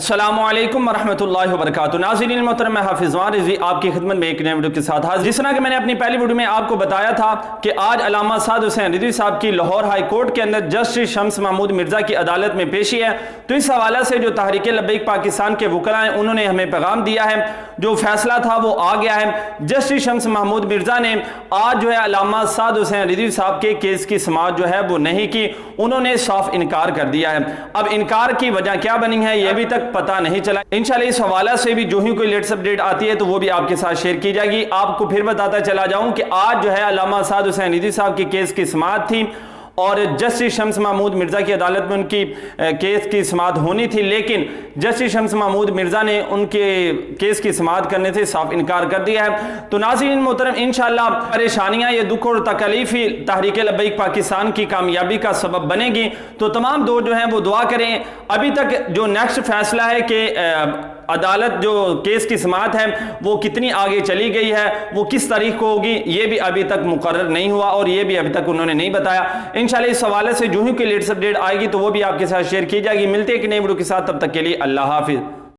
अस्सलामुअलैकुम वरहमतुल्लाहि वबरकातुहू। नाज़रीन मोहतरम, मैं हाफिज ज़मान रिज़वी आपकी खिदमत में एक नए वीडियो के साथ हाजिर। जिस तरह कि मैंने अपनी पहली वीडियो में आपको बताया था कि आज अल्लामा साद हुसैन रिज़वी साहब की लाहौर हाई कोर्ट के अंदर जस्टिस शम्स महमूद मिर्ज़ा की अदालत में पेशी है। तो इस हवाले से जो तहरीक लब्बैक पाकिस्तान के वकला हैं उन्होंने हमें पैगाम दिया है, जो फैसला था वो आ गया है। जस्टिस शम्स महमूद मिर्ज़ा ने आज जो है अल्लामा साद हुसैन रिज़वी साहब के केस की समाअत जो है वो नहीं की, उन्होंने साफ इनकार कर दिया है। अब इनकार की वजह क्या बनी है ये अभी तक पता नहीं चला। इंशाल्लाह इस हवाला से भी जो ही कोई लेटेस्ट अपडेट आती है तो वो भी आपके साथ शेयर की जाएगी। आपको फिर बताता चला जाऊं कि आज जो है अल्लामा साद हुसैन रिज़वी साहब की केस की समाअत थी और जस्टिस शम्स महमूद मिर्ज़ा की अदालत में उनकी केस की समाअत होनी थी, लेकिन जस्टिस शम्स महमूद मिर्ज़ा ने उनके केस की समाअत करने से साफ इनकार कर दिया है। तो नाज़रीन मोहतरम, इंशाअल्लाह परेशानियां, ये दुख और तकलीफ ही तहरीक लब्बैक पाकिस्तान की कामयाबी का सबब बनेगी। तो तमाम दोस्त जो हैं वो दुआ करें। अभी तक जो नेक्स्ट फैसला है कि अदालत जो केस की समाअत है वो कितनी आगे चली गई है, वो किस तारीख को होगी, ये भी अभी तक मुकर्रर नहीं हुआ और ये भी अभी तक उन्होंने नहीं बताया। इंशाल्लाह इस हवाले से जो ही कोई लेटेस्ट अपडेट आएगी तो वो भी आपके साथ शेयर की जाएगी। मिलते हैं एक नई वीडियो के साथ, तब तक के लिए अल्लाह हाफिज।